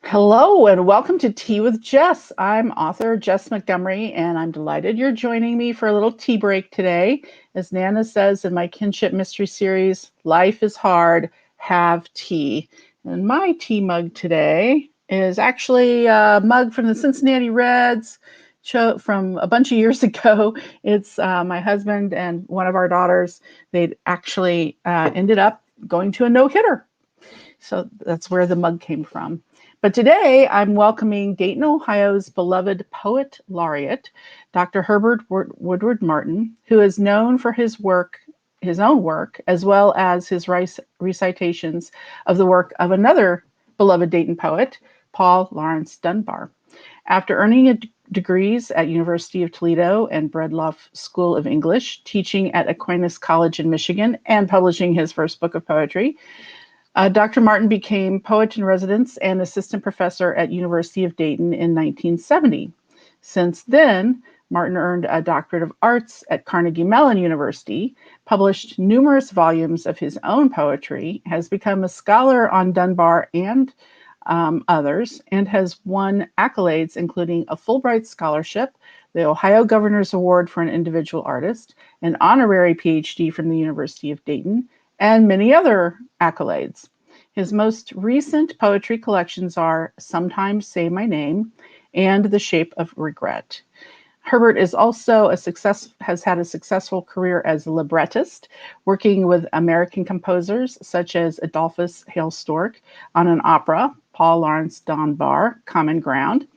Hello and welcome to Tea with Jess. I'm author Jess Montgomery, and I'm delighted you're joining me for a little tea break today. As Nana says in my kinship mystery series, life is hard, have tea. And my tea mug today is actually a mug from the Cincinnati Reds from a bunch of years ago. It's my husband and one of our daughters. They'd actually ended up going to a no-hitter. So that's where the mug came from. But today I'm welcoming Dayton, Ohio's beloved poet laureate, Dr. Herbert Woodward Martin, who is known for his own work, as well as his recitations of the work of another beloved Dayton poet, Paul Laurence Dunbar. After earning degrees at University of Toledo and Breedlove School of English, teaching at Aquinas College in Michigan, and publishing his first book of poetry, Dr. Martin became poet in residence and assistant professor at University of Dayton in 1970. Since then, Martin earned a doctorate of arts at Carnegie Mellon University, published numerous volumes of his own poetry, has become a scholar on Dunbar and others, and has won accolades including a Fulbright Scholarship, the Ohio Governor's Award for an Individual Artist, an honorary PhD from the University of Dayton, and many other accolades. His most recent poetry collections are Sometimes Say My Name and The Shape of Regret. Herbert is also has had a successful career as a librettist, working with American composers such as Adolphus Hailstork on an opera, Paul Laurence Dunbar, Common Ground.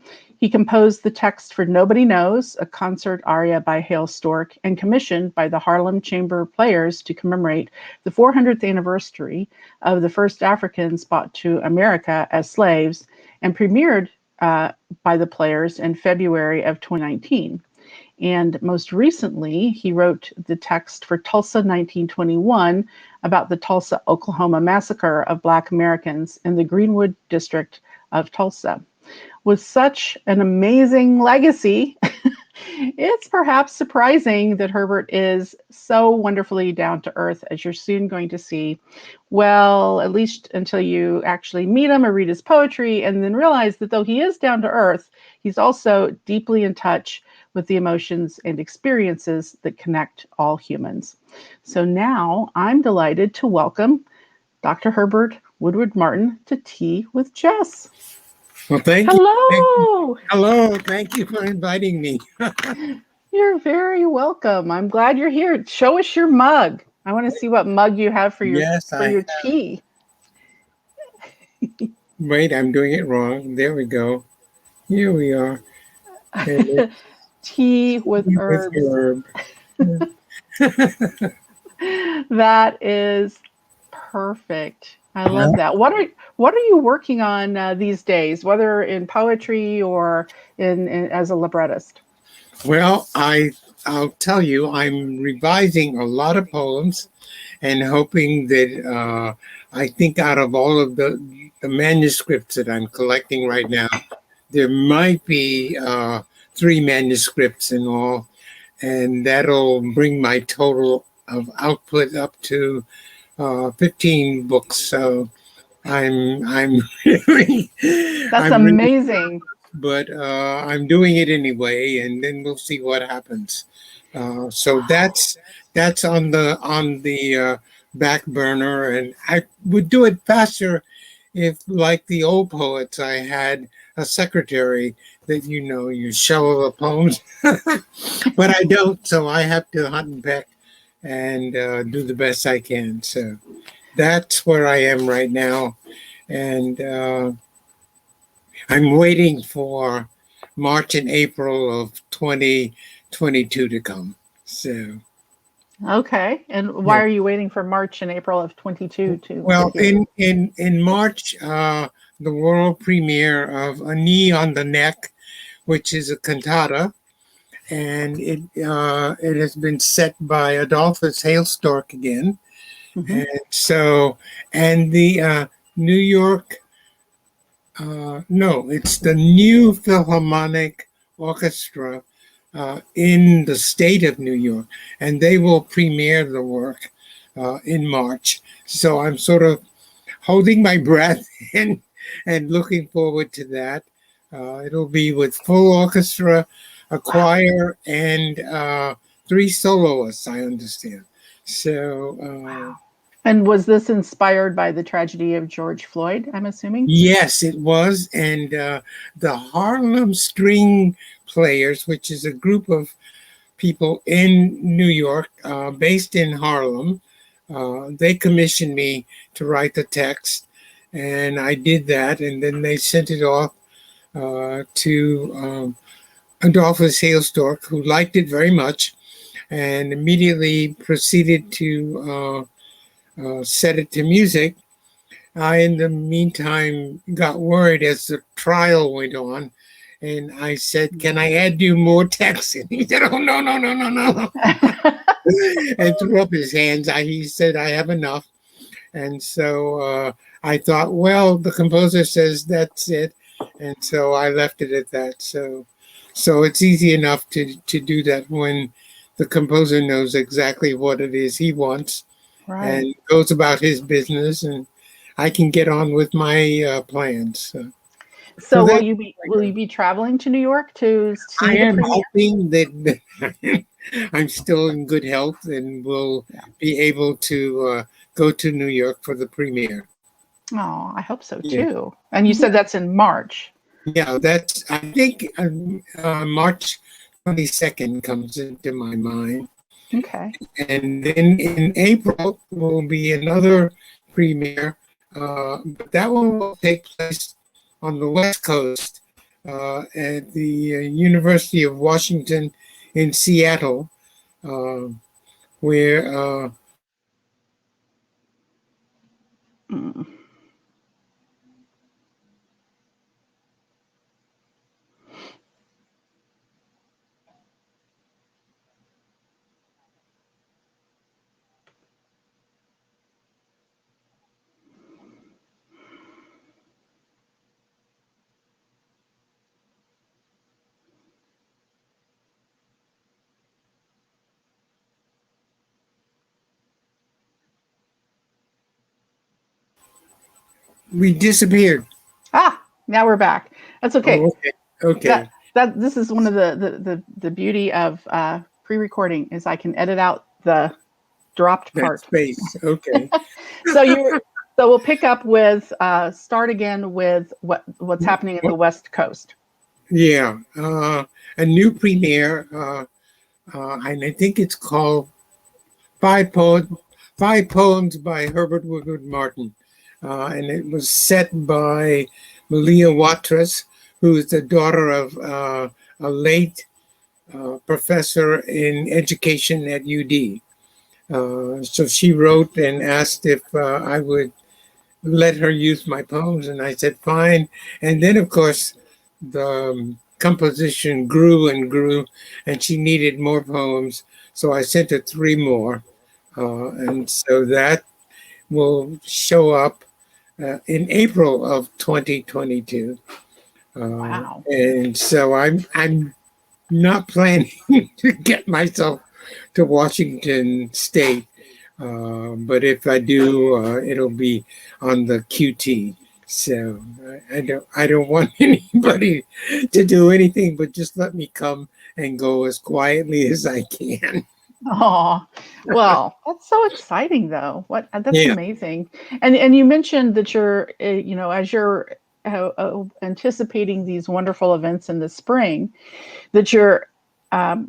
He composed the text for Nobody Knows, a concert aria by Hailstork, and commissioned by the Harlem Chamber Players to commemorate the 400th anniversary of the first Africans brought to America as slaves, and premiered by the Players in February of 2019. And most recently, he wrote the text for Tulsa 1921 about the Tulsa, Oklahoma massacre of Black Americans in the Greenwood district of Tulsa. With such an amazing legacy, it's perhaps surprising that Herbert is so wonderfully down to earth, as you're soon going to see. Well, at least until you actually meet him or read his poetry, and then realize that though he is down to earth, he's also deeply in touch with the emotions and experiences that connect all humans. So now I'm delighted to welcome Dr. Herbert Woodward Martin to Tea with Jess. Well, thank Hello. you. Hello. Thank you for inviting me. You're very welcome. I'm glad you're here. Show us your mug. I want to see what mug you have for your tea. Wait, I'm doing it wrong. There we go. Here we are. Tea with herbs. That is perfect. I love that. What are you working on these days, whether in poetry or in as a librettist? Well, I'll tell you, I'm revising a lot of poems and hoping that I think out of all of the manuscripts that I'm collecting right now, there might be 3 manuscripts in all, and that'll bring my total of output up to 15 books. So I'm really that's amazing. But I'm doing it anyway, and then we'll see what happens. So that's on the back burner, and I would do it faster if, like the old poets, I had a secretary that you shovel the poems, but I don't, so I have to hunt and peck and do the best I can. So that's where I am right now, and I'm waiting for March and April of 2022 to come. So. Okay, and why are you waiting for March and April of 22 to? Well, in March, the world premiere of A Knee on the Neck, which is a cantata, and it has been set by Adolphus Hailstork again, and the New York. No, it's the New Philharmonic Orchestra in the state of New York, and they will premiere the work in March. So I'm sort of holding my breath and and looking forward to that. It'll be with full orchestra, a choir, and three soloists, I understand. So, Wow. And was this inspired by the tragedy of George Floyd, I'm assuming? yes, it was. And the Harlem String Players, which is a group of people in New York, based in Harlem, they commissioned me to write the text. And I did that. And then they sent it off to Adolphus Hailstork, who liked it very much and immediately proceeded to set it to music. I, in the meantime, got worried as the trial went on, and I said, "Can I add you more text?" And he said, "Oh, no, no, no, no, no," and threw up his hands. He said, "I have enough." And so I thought, well, the composer says that's it, and so I left it at that. So it's easy enough to do that when the composer knows exactly what it is he wants Right. and goes about his business, and I can get on with my plans. So So that will you be traveling to New York to I see the am premiere? hoping that I'm still in good health and will Yeah. be able to go to New York for the premiere. Oh, I hope so Yeah, too. And you said that's in March. yeah. That's I think March 22nd comes into my mind, Okay. and then in April will be another premiere, but that one will take place on the West Coast at the University of Washington in Seattle, uh, where Mm. we disappeared. Ah, now we're back. That's okay. Oh, okay, okay. That this is one of the beauty of pre-recording is I can edit out the dropped That part. space. Okay. So you so we'll pick up with start again with what's happening at the West Coast. Yeah, a new premiere, and I think it's called Five Poems, Five Poems by Herbert Woodward Martin, and it was set by Malia Watrous, who is the daughter of a late professor in education at UD. So she wrote and asked if I would let her use my poems, and I said fine. And then, of course, the composition grew and grew, and she needed more poems, so I sent her three more, and so that will show up in April of 2022. Wow. And so I'm not planning to get myself to Washington State, but if I do, it'll be on the QT. So I don't want anybody to do anything, but just let me come and go as quietly as I can. Oh, well, that's so exciting though. What that's Yeah, amazing. And you mentioned that you're as you're anticipating these wonderful events in the spring, that you're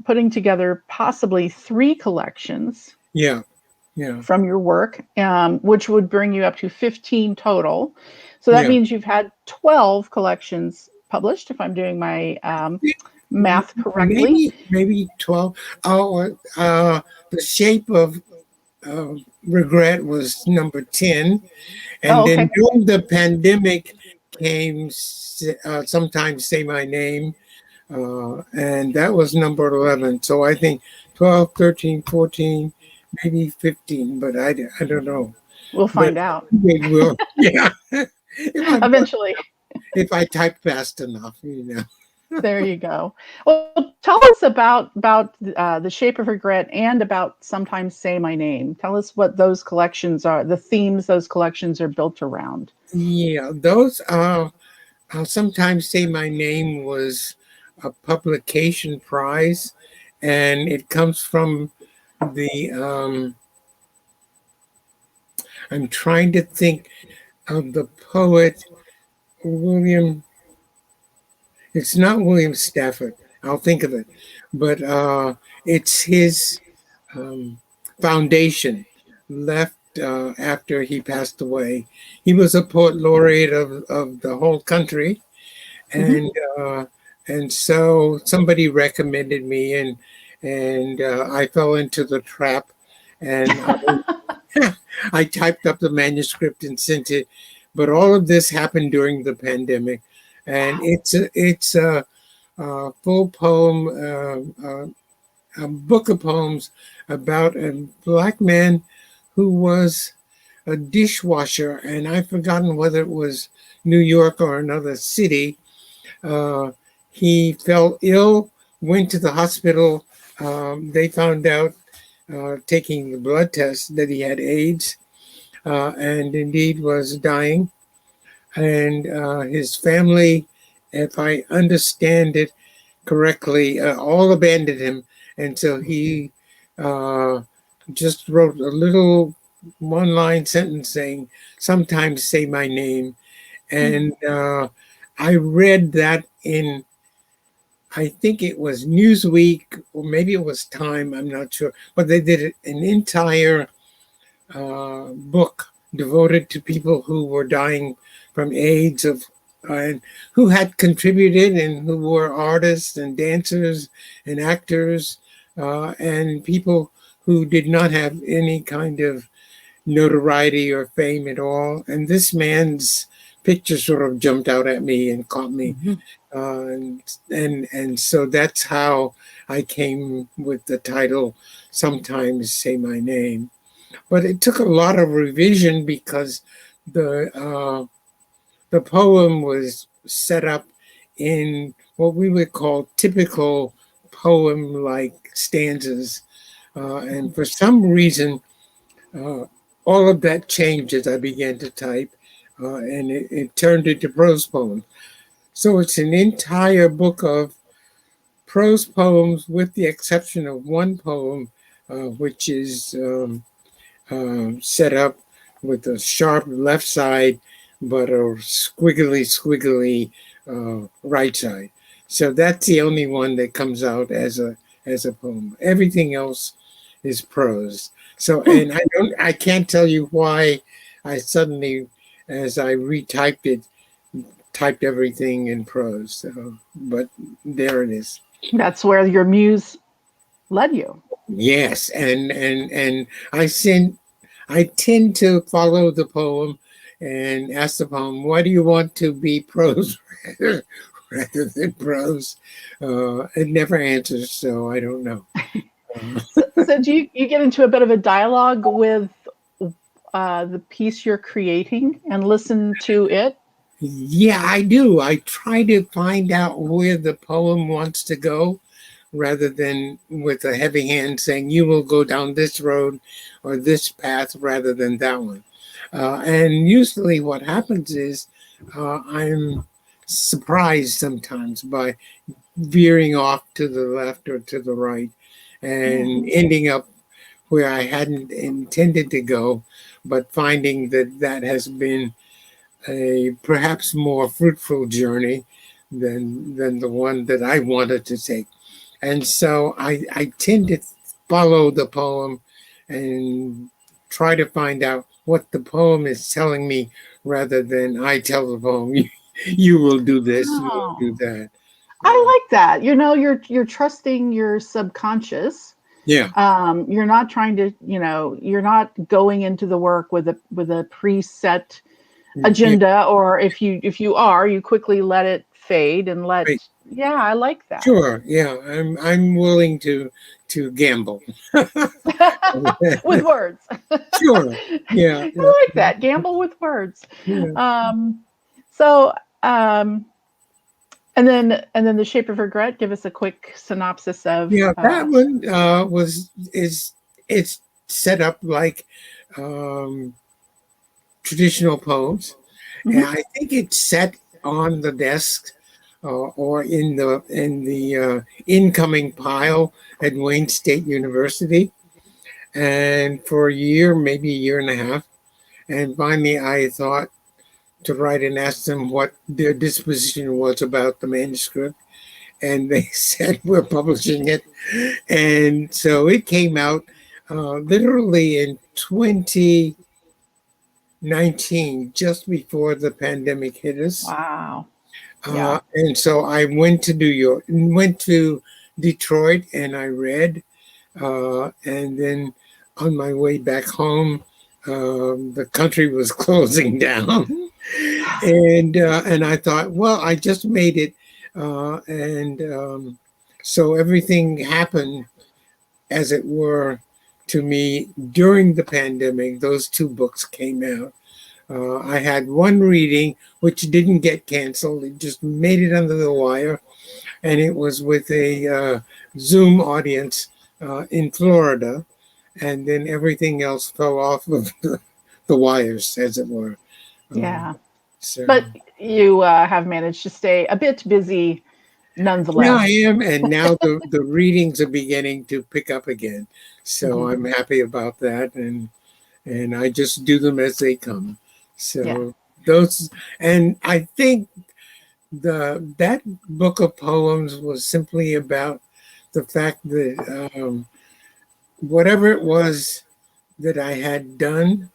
putting together possibly three collections yeah, yeah, from your work, which would bring you up to 15 total. So that yeah. means you've had 12 collections published, if I'm doing my math correctly. Maybe 12. Oh, the shape of regret was number 10. Oh, And then okay. during the pandemic came Sometimes Say My Name, and that was number 11. So I think 12, 13, 14, maybe 15, but I don't know. We'll But find out it will, yeah. If eventually. if I type fast enough. There you go. Well, tell us about the Shape of Regret and about Sometimes Say My Name. Tell us what those collections are, the themes those collections are built around. Yeah, those I'll sometimes say my name was a publication prize, and it comes from the I'm trying to think of the poet William. It's not William Stafford. I'll think of it, but it's his um, foundation left after he passed away. He was a poet laureate of the whole country, Mhm. and uh, and so somebody recommended me, and I fell into the trap, and I typed up the manuscript and sent it. But all of this happened during the pandemic, and Wow. it's a full poem, a book of poems about a black man who was a dishwasher, and I've forgotten whether it was New York or another city. uh, he fell ill, went to the hospital. They found out, taking the blood test, that he had AIDS, and indeed was dying. And his family, if I understand it correctly, all abandoned him. And so he uh, just wrote a little one line sentence saying, "Sometimes say my name." And I read that in, I think it was Newsweek, or maybe it was Time, I'm not sure. But they did an entire book devoted to people who were dying from AIDS, and who had contributed and who were artists and dancers and actors, and people who did not have any kind of notoriety or fame at all. And this man's picture sort of jumped out at me and caught me, Mhm. and so that's how I came with the title "Sometimes Say My Name." But it took a lot of revision because the uh, the poem was set up in what we would call typical poem-like stanzas, and for some reason, uh, all of that changed as I began to type, and it turned into prose poems. So it's an entire book of prose poems, with the exception of one poem, which is set up with a sharp left side, but a squiggly right side. So that's the only one that comes out as a poem. Everything else is prose. So, Hmm. and I can't tell you why I suddenly, as I retyped it, typed everything in prose. So, but there it is. That's where your muse led you. Yes, and I tend to follow the poem and ask the poem, "Why do you want to be prose rather than prose?" It never answers, so I don't know. Uh, So do you get into a bit of a dialogue with the piece you're creating and listen to it? yeah, I do. I try to find out where the poem wants to go, rather than with a heavy hand saying, "You will go down this road or this path," rather than that one. And usually what happens is, I'm surprised sometimes by veering off to the left or to the right Yeah. and ending up where I hadn't intended to go, but finding that that has been a perhaps more fruitful journey than the one that I wanted to take. And so I tend to follow the poem and try to find out what the poem is telling me, rather than I tell the poem, you will do this, you will do Oh, that. Uh, I like that. You know, you're trusting your subconscious. yeah, You're not trying to, you're not going into the work with a preset yeah, agenda, or if you are, you quickly let it fade and right. yeah, I like that. Sure, yeah, I'm willing to gamble. With words. Sure, yeah, yeah, I like that. Gamble with words. yeah. Um, so, um, And then The Shape of Regret. Give us a quick synopsis of. Yeah, that one it's set up like um, traditional poems, and Mhm. I think it's set on the desk or in the incoming pile at Wayne State University, and for a year, maybe a year and a half, and finally I thought to write and ask them what their disposition was about the manuscript, and they said we're publishing it, and so it came out literally in 2019, just before the pandemic hit us. Wow. Yeah. And so I went to New York, went to Detroit, and I read. And then on my way back home, the country was closing down, and I thought, well, I just made it, and so everything happened, as it were, to me during the pandemic. Those two books came out. I had one reading which didn't get canceled; it just made it under the wire, and it was with a Zoom audience in Florida, and then everything else fell off of the wires, as it were. Um, Yeah. But so you have managed to stay a bit busy yeah, I nonetheless. am, and now the readings are beginning to pick up again. So Mhm. I'm happy about that, and I just do them as they come. Yeah. So those, and I think that book of poems was simply about the fact that whatever it was that I had done,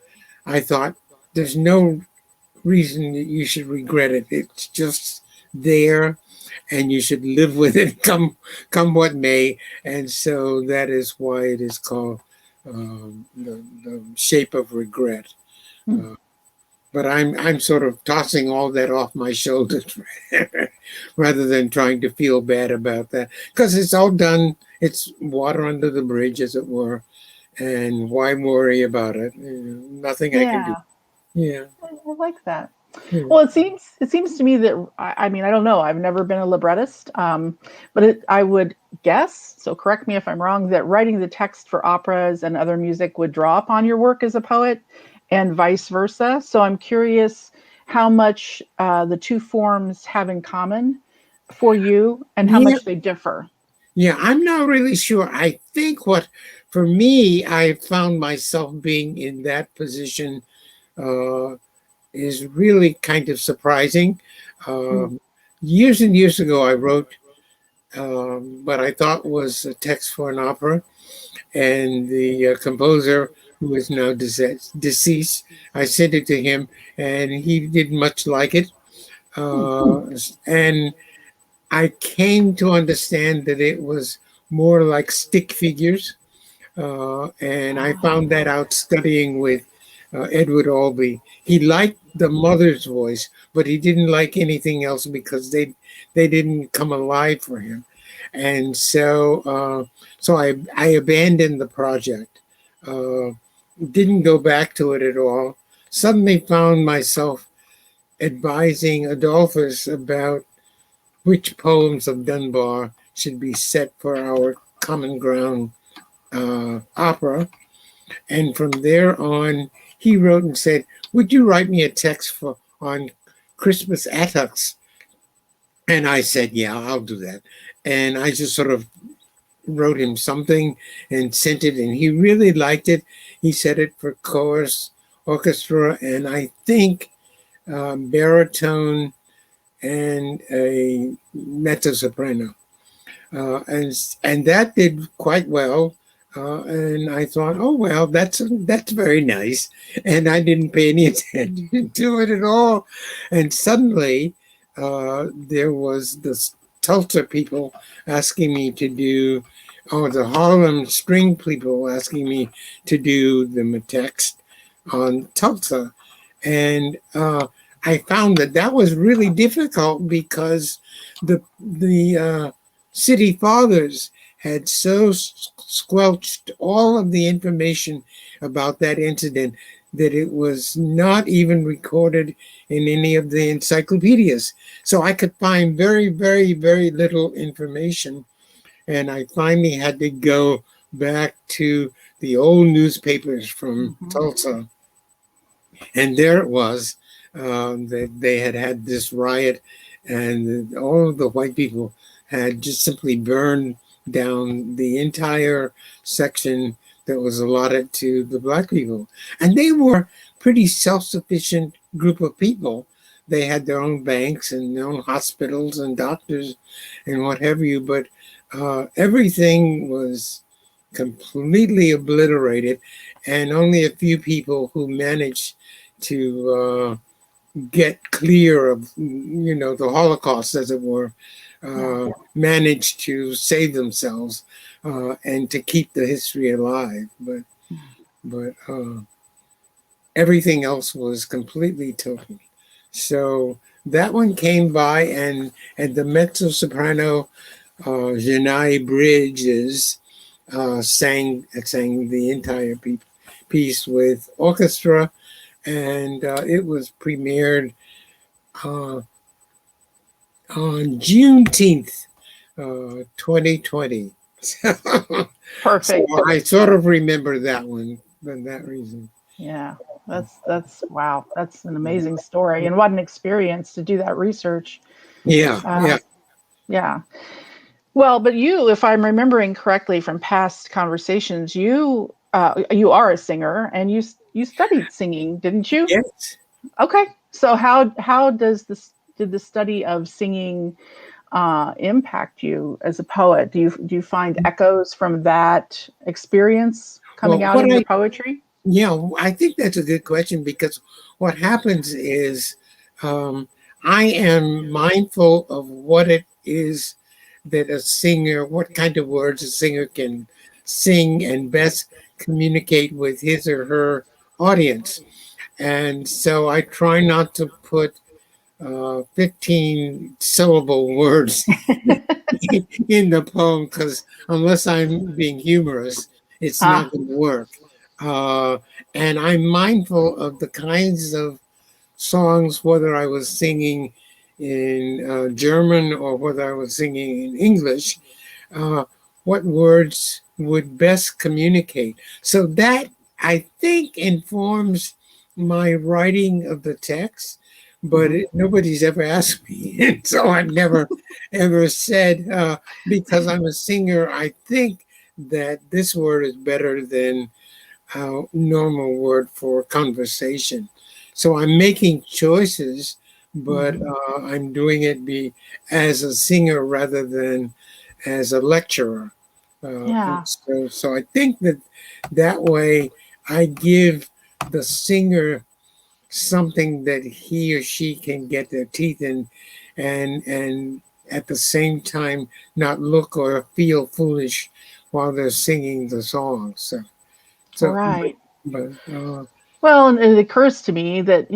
I thought there's no reason that you should regret it. It's just there, and you should live with it, come what may. And so that is why it is called the Shape of Regret. Mm. Uh, but I'm sort of tossing all that off my shoulders rather than trying to feel bad about that, because it's all done. It's water under the bridge, as it were, and why worry about it? Nothing I can do. Yeah. Yeah, I like that. yeah. Well, it seems to me that I mean I don't know. I've never been a librettist, but I would guess. So correct me if I'm wrong. That writing the text for operas and other music would draw upon your work as a poet, and vice versa. So I'm curious how much the two forms have in common for you, and how Yeah, much they differ. yeah. I'm not really sure. I think what, for me, I found myself being in that position uh, is really kind of surprising. Mm. Um, Years and years ago, I wrote what I thought was a text for an opera, and the composer, who is now deceased, I sent it to him, and he didn't much like it. Mm. And I came to understand that it was more like stick figures, and I found that Oh. out studying with Edward Albee. He liked the mother's voice, but he didn't like anything else because they didn't come alive for him, and so I abandoned the project. Uh, didn't go back to it at all. Suddenly found myself advising Adolphus about which poems of Dunbar should be set for our Common Ground opera. And from there on, he wrote and said, "Would you write me a text for on Christmas attucks?" And I said, "Yeah, I'll do that." And I just sort of wrote him something and sent it, and he really liked it. He said it for chorus, orchestra, and I think baritone and a mezzo soprano. And that did quite well. And I thought, oh well, that's very nice, and I didn't pay any attention to it at all. And suddenly, there was this Tulsa people asking me to do, or the Harlem String people asking me to do the text on Tulsa, and I found that that was really difficult because the city fathers had so squelched all of the information about that incident that it was not even recorded in any of the encyclopedias. So I could find very, very, very little information. And I finally had to go back to the old newspapers from Mm-hmm. Tulsa. And there it was. That they had had this riot, and all of the white people had just simply burned down the entire section that was allotted to the black people. And they were pretty self-sufficient group of people. They had their own banks and their own hospitals and doctors and what have you, but everything was completely obliterated, and only a few people who managed to get clear of, the Holocaust, as it were, managed to save themselves and to keep the history alive. But everything else was completely taken. So that one came by, and the mezzo soprano Janai Bridges sang the entire piece with orchestra, and it was premiered uh, on Juneteenth, 2020. So Perfect. I sort of remember that one for that reason. Yeah, that's wow. That's an amazing story, and what an experience to do that research. Yeah, Uh, yeah. yeah. Well, but you, if I'm remembering correctly from past conversations, you are a singer, and you studied singing, didn't you? Yes. Okay. So how does this did the study of singing impact you as a poet? Do you find echoes from that experience coming Well, out in your poetry? I think that's a good question, because what happens is um, I am mindful of what it is that a singer, what kind of words a singer can sing and best communicate with his or her audience. And so I try not to put 15 syllable words in the poem, because unless I'm being humorous, it's not Ah, going to work. Uh, and I'm mindful of the kinds of songs, whether I was singing in German or whether I was singing in English, uh, what words would best communicate. So that, I think, informs my writing of the text, but mhm. nobody's ever asked me. And so I've never ever said, because I'm a singer, I think that this word is better than our normal word for conversation. So I'm making choices, but Mhm. I'm doing it as a singer rather than as a lecturer. And Yeah. so I think that that way I give the singer something that he or she can get their teeth in, and at the same time not look or feel foolish while they're singing the song. So Right. but Well, and it occurs to me that,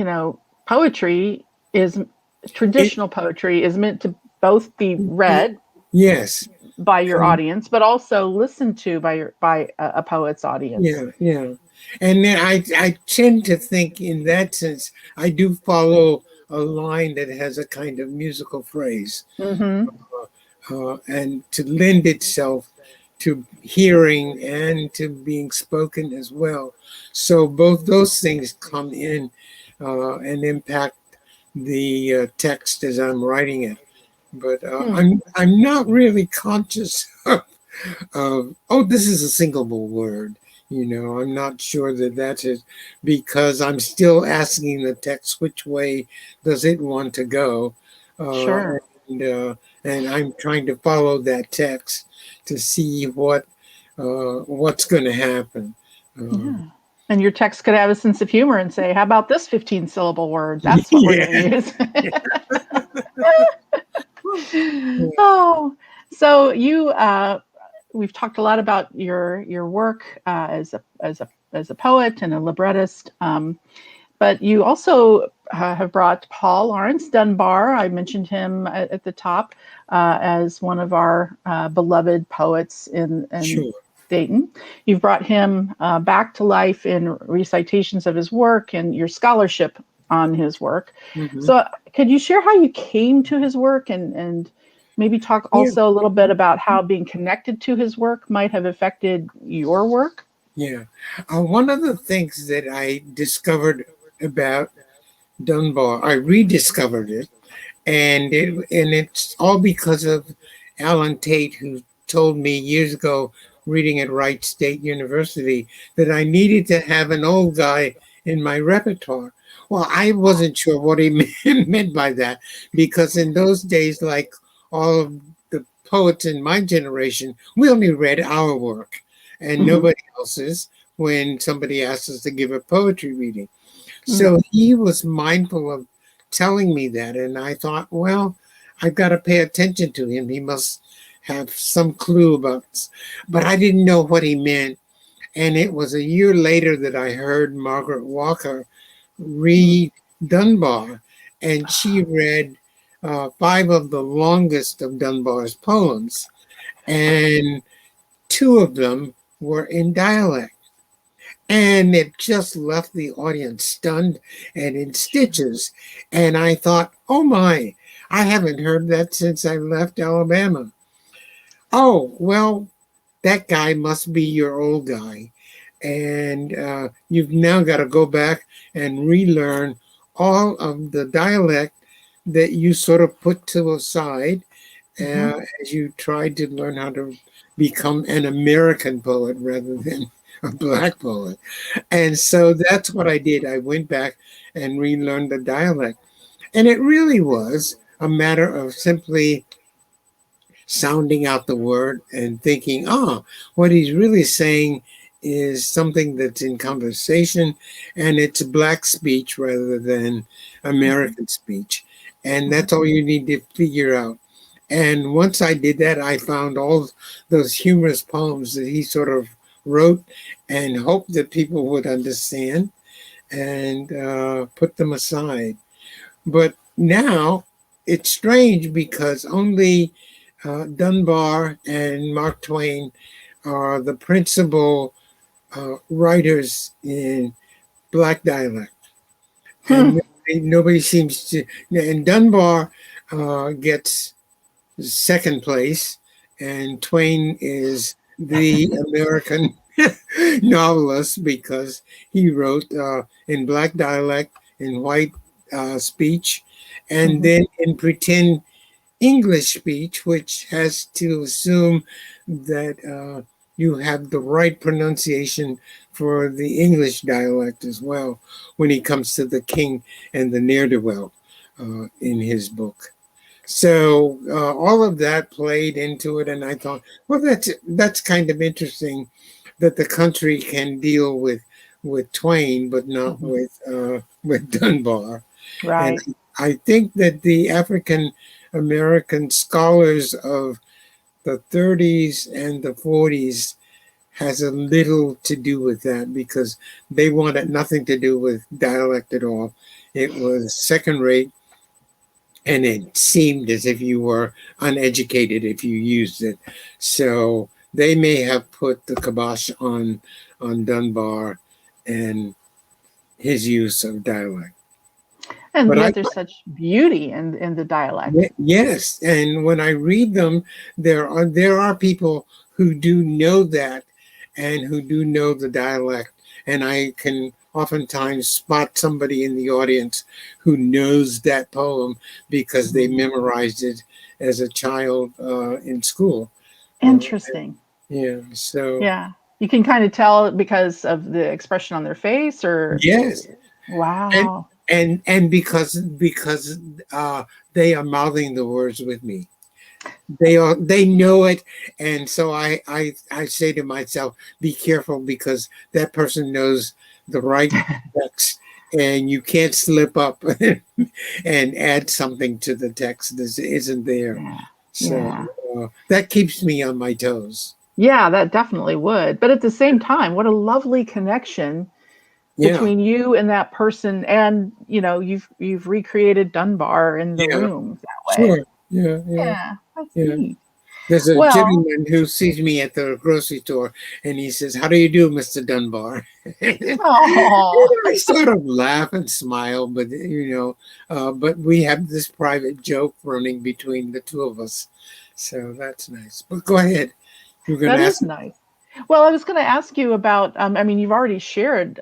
poetry is it traditional poetry is meant to both be read yes. by your And audience, but also listened to by a poet's audience. yeah. And then I tend to think in that sense I do follow a line that has a kind of musical phrase, Hmm. and to lend itself to hearing and to being spoken as well. So both those things come in and impact the text as I'm writing it. But Hmm. I'm not really conscious oh, this is a singable word. I'm not sure that that's it, because I'm still asking the text which way does it want to go, uh, Sure. and uh, and I'm trying to follow that text to see what's going to happen. Uh, Yeah. And your text could have a sense of humor and say, "How about this 15 syllable word? That's what we're going yeah. to use." Oh, so we've talked a lot about your work as a poet and a librettist, but you also have brought Paul Lawrence Dunbar. I mentioned him at the top as one of our beloved poets in Sure. Dayton. You've brought him back to life in recitations of his work and your scholarship on his work. Hmm. So, could you share how you came to his work and maybe talk Yeah, also a little bit about how being connected to his work might have affected your work? yeah. One of the things that I discovered about Dunbar, I rediscovered it, and it's all because of Alan Tate, who told me years ago, reading at Wright State University, that I needed to have an old guy in my repertoire. Well, I wasn't sure what he meant by that, because in those days, like all of the poets in my generation, we only read our work and Hmm. nobody else's when somebody asked us to give a poetry reading. Hmm. So he was mindful of telling me that. And I thought, well, I've got to pay attention to him. He must have some clue about this. But I didn't know what he meant. And it was a year later that I heard Margaret Walker read Dunbar. And she read five of the longest of Dunbar's poems. And two of them were in dialect. And it just left the audience stunned and in stitches. And I thought, oh my, I haven't heard that since I left Alabama. Oh, well, that guy must be your old guy. And you've now got to go back and relearn all of the dialect that you sort of put to a side Hmm. as you tried to learn how to become an American poet rather than a black poet. And so that's what I did. I went back and relearned the dialect. And it really was a matter of simply sounding out the word and thinking, oh, what he's really saying is something that's in conversation and it's black speech rather than Hmm. American speech. And Hmm. that's all you need to figure out. And once I did that, I found all those humorous poems that he sort of wrote and hoped that people would understand and put them aside. But now it's strange because only Dunbar and Mark Twain are the principal writers in black dialect. And Hmm. nobody seems to, and Dunbar gets second place, and Twain is the American novelist because he wrote in black dialect, in white speech, and Hmm. then in pretend English speech, which has to assume that you have the right pronunciation for the English dialect as well when he comes to the king and the ne'er-do-well in his book. So all of that played into it, and I thought, well, that's kind of interesting that the country can deal with Twain, but not Hmm. with Dunbar. And Right. I think that the African American scholars of the 30s and the 40s has a little to do with that because they wanted nothing to do with dialect at all. It was second rate and it seemed as if you were uneducated if you used it. So they may have put the kibosh on Dunbar and his use of dialect. And But I yet there's such beauty in the dialect. yes, and when I read them, there are people who do know that and who do know the dialect, and I can oftentimes spot somebody in the audience who knows that poem because they Mhm. memorized it as a child in school. Uh, Interesting. yeah, so Yeah. You can kind of tell because of the expression on their face or yes, and wow. and because they are mouthing the words with me. They know it, and so I say to myself, be careful because that person knows the right text, and you can't slip up and add something to the text that isn't there. Yeah. So Yeah. that keeps me on my toes. Yeah, that definitely would. But at the same time, what a lovely connection Yeah, between you and that person and, you've recreated Dunbar in the yeah, room that way. sure, yeah, yeah, Yeah, that's yeah. neat. There's a Well, gentleman who sees me at the grocery store and he says, "How do you do, Mr. Dunbar?" And oh, I sort of laugh and smile, but but we have this private joke running between the two of us. So that's nice. But go ahead. You're going to that ask. is nice. Well, I was going to ask you about, I mean, you've already shared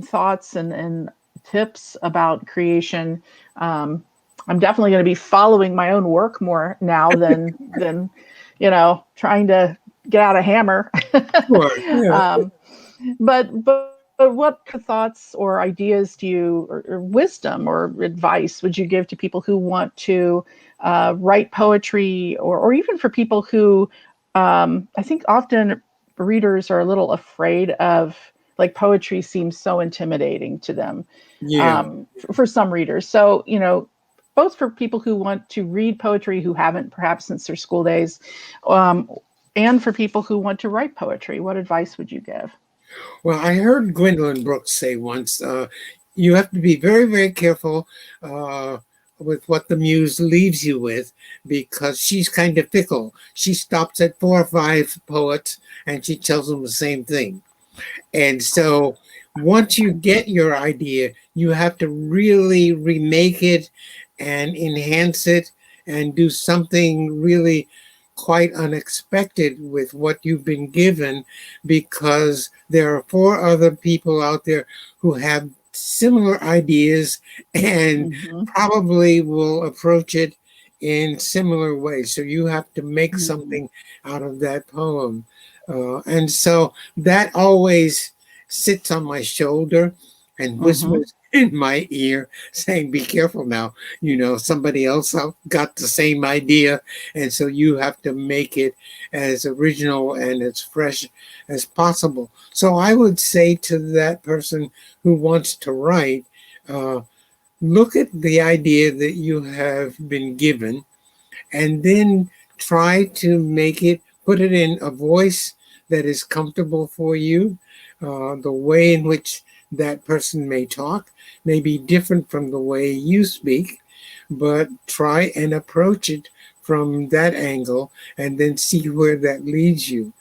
thoughts and tips about creation. Um, I'm definitely going to be following my own work more now than trying to get out a hammer. Sure. Yeah. um, but what thoughts or ideas do you or wisdom or advice would you give to people who want to write poetry or even for people who I think often readers are a little afraid of like poetry seems so intimidating to them Yeah. for some readers. So, both for people who want to read poetry who haven't perhaps since their school days, um, and for people who want to write poetry, what advice would you give? Well, I heard Gwendolyn Brooks say once, you have to be very, very careful uh, with what the muse leaves you with because she's kind of fickle. She stops at 4 or 5 poets and she tells them the same thing. And so once you get your idea, you have to really remake it and enhance it and do something really quite unexpected with what you've been given because there are 4 other people out there who have similar ideas and Mm-hmm. probably will approach it in similar ways. So you have to make Mm-hmm. something out of that poem. And so that always sits on my shoulder and Mm-hmm. whispers in my ear saying, "Be careful now, somebody else got the same idea, and so you have to make it as original and as fresh as possible." So I would say to that person who wants to write, uh, look at the idea that you have been given and then try to put it in a voice that is comfortable for you. The way in which that person may talk may be different from the way you speak, but try and approach it from that angle and then see where that leads you.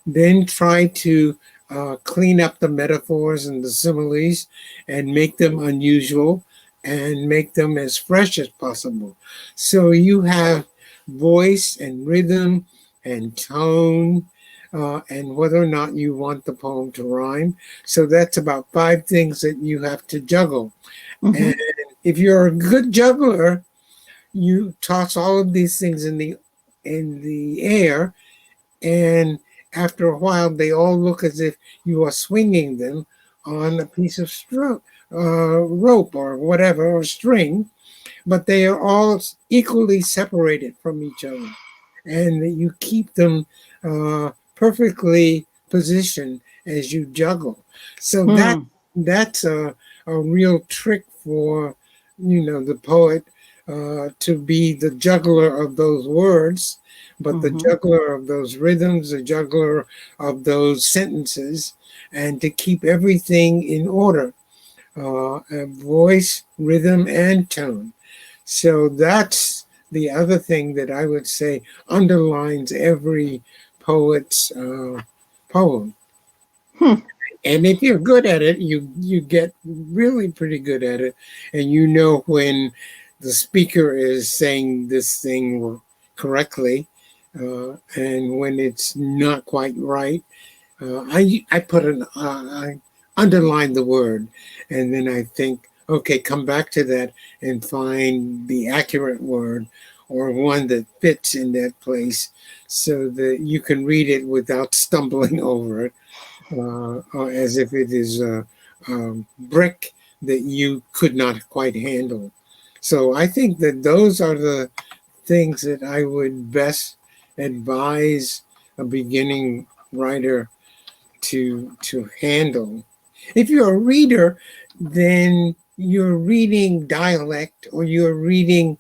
Then try to clean up the metaphors and the similes and make them unusual and make them as fresh as possible. So you have voice and rhythm and tone, and whether or not you want the poem to rhyme. So that's about 5 things that you have to juggle. Mm-hmm. And if you're a good juggler, you toss all of these things in the air, and after a while, they all look as if you are swinging them on a piece of rope or whatever, or string, but they are all equally separated from each other, and that you keep them perfectly positioned as you juggle. So Hmm. that's a real trick for the poet to be the juggler of those words, but the Mm-hmm. juggler of those rhythms, the juggler of those sentences, and to keep everything in order, voice, rhythm, and tone. So that's the other thing that I would say underlines every poet's poem. Hmm. And if you're good at it, you get really pretty good at it, and you know when the speaker is saying this thing correctly, and when it's not quite right. I underline the word, and then I think, okay, come back to that and find the accurate word or one that fits in that place, so that you can read it without stumbling over it, or as if it is a brick that you could not quite handle. So I think that those are the things that I would best advise a beginning writer to handle. If you're a reader, then you're reading dialect or you're reading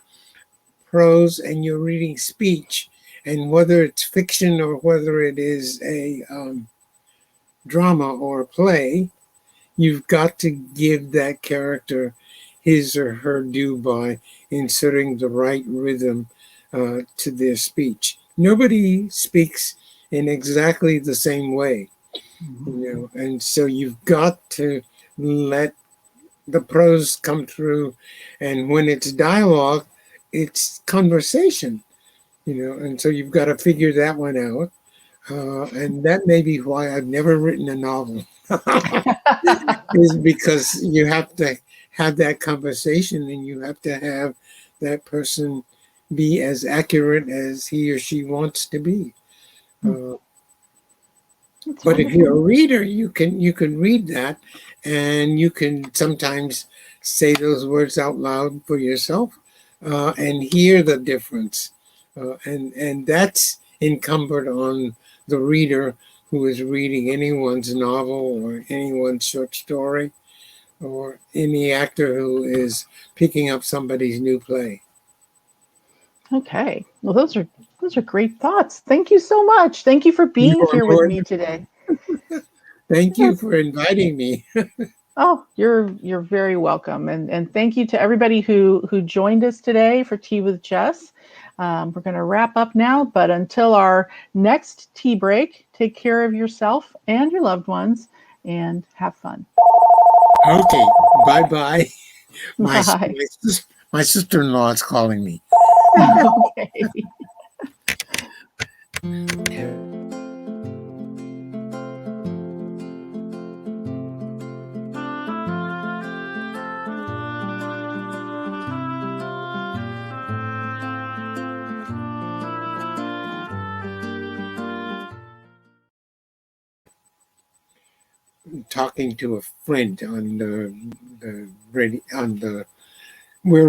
prose and you're reading speech, and whether it's fiction or whether it is a drama or a play, you've got to give that character his or her due by inserting the right rhythm, to their speech. Nobody speaks in exactly the same way, and so you've got to let the prose come through, and when it's dialogue, it's conversation, and so you've got to figure that one out. And that may be why I've never written a novel, is because you have to have that conversation and you have to have that person be as accurate as he or she wants to be. Uh, That's but if wonderful. you're a reader, you can read that, and you can sometimes say those words out loud for yourself, and hear the difference, and that's incumbent on the reader who is reading anyone's novel or anyone's short story or any actor who is picking up somebody's new play. Okay. Well, those are great thoughts. Thank you so much. Thank you for You being are here with more me today. Thank you Yes. for inviting me. Oh, you're very welcome, and thank you to everybody who joined us today for Tea with Jess. We're going to wrap up now, but until our next tea break, take care of yourself and your loved ones, and have fun. Okay, bye bye. My Bye. my sister-in-law is calling me. Okay. Talking to a friend on the radio on the we're